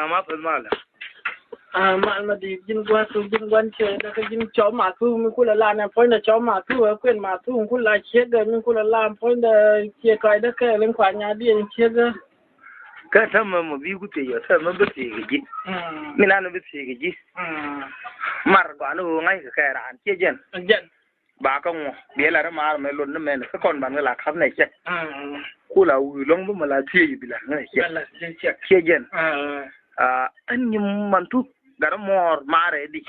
ma pen mala mal ma di jin gwa su jin gwan che da ka jin cho ma su mi kula la na point da cho ma su kwen ma su kula che ga mi kula la point da che kai da ka len kwa nya di che ga ka tamma mo bi ku te yo tamma be te gi mi na no be te gi mar gwa no ngai ka ran che jen ba ka ngo be la ma me lon me ne kon ban la kham ne che ku la wu long bu ma la te yi bi la ngai che jen an nyim man tu gar mor mare di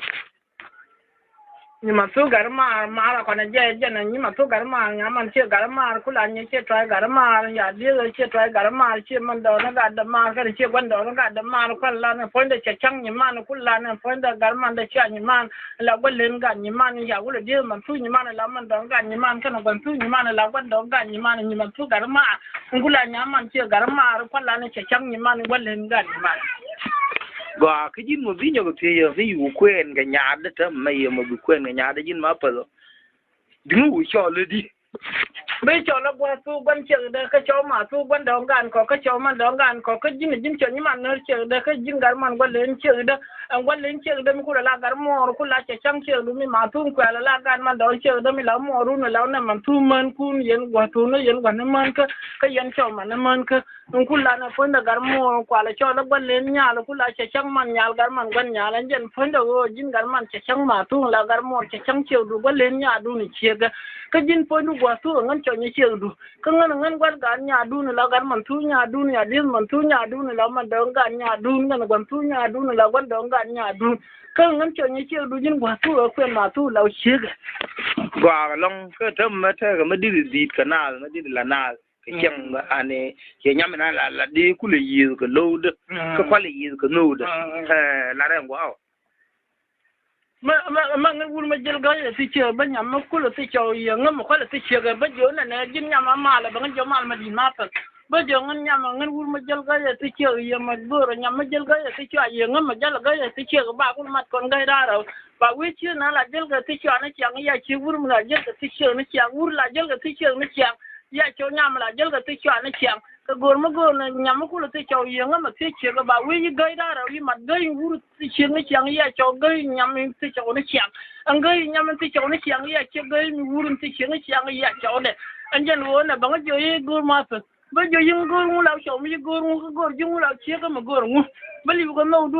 ni ma tu gar ma la kwa na je ni ma tu gar ma nya man che gar ma kula nya che trai gar ma ya di che trai gar ma che man do na ga da ma ka che gwan do na ga da ma kwa la na point da che chang ni man kula na point da gar man da cha ni man la gwan len ga ni man ya kula di man tu ni man la man do ga ni man ka na gwan tu ni man la gwan do ga ni man tu gar ma kula nya man che gar ma kwa la na che chang ni man gwan len ga ni man ga cái jin mo bi nyo te yo fi yu kwen ga nya da ta mai mo bi kwen ga nya da jin ma pa lo dingu cho le di bây giờ nó qua tu quan trường đây cái chỗ mà tu quan đồng gan có cái chỗ mà đồng gan có cái dinh trường nhưng mà nó trường đây cái dinh gan man quan lên trường đó quan lên trường đây mình cũng là gan mò cũng là chạy trăng trường đúng mà tu qua là gan man đồng trường đó mình lão mò luôn là lão này mà tu man cũng yên qua tu nó yên qua nó man cái yên chỗ mà nó man cái cũng là nó phân là gan mò qua là cho nó quan lên nhà nó cũng là chạy trăng man nhà gan man quan nhà là dân phân đầu dinh gan man chạy trăng mà tu là gan mò chạy trăng trường đúng quan lên nhà đúng thì cái dinh phân đúng qua tu ngan cho như chiều đủ cái ngan quan gan nhà đun là gan man thu nhà đun nhà điên man thu nhà đun là man đong gan nhà đun ngan quan thu nhà đun là quan đong gan nhà đun cái ngan cho như chiều đủ dính qua thu ở quên mà thu lâu chiếc qua long cái thơm mà thế cái mới đi cái nào mới đi là nào cái chẳng anh ấy cái nhắm mình là đi cũng là nhiều cái lâu đó cái khoa là nhiều cái lâu đó là đang wow mà ngan vun mà jel gai ti che ba nyam ma kula ti cho yang ma khala ti che ga ba jo na ne jin nyam ma la ba ngan jo mal ma di ma pa ba jo ngan vun ma jel gai ti che yang ma go ra nyam ma jel gai ti che yang ma jel gai ti che ga ba kun mat kon gai ra ra ba wi che na la jel ga ti che na chang ya che vun ma jel ga ti che na chang vur la jel ga ti che na chang ya cho nyam la jel ga ti che na chang cái gồm mà gồm là nhắm mà cũng là cái cháu yên mà cái chuyện là bảo với gây ra rồi mà gây vuru cái chuyện nó chẳng ya cháu gây nhắm cái cháu nó chẳng anh gây nhắm cái cháu nó chẳng ya cháu gây vuru cái chuyện nó chẳng ya cháu này anh chân luôn là bằng cái chơi gồm mà phải bây giờ yung gồm lao cháu bây giờ gồm dùng lao chia cái mà gồm bây giờ có nấu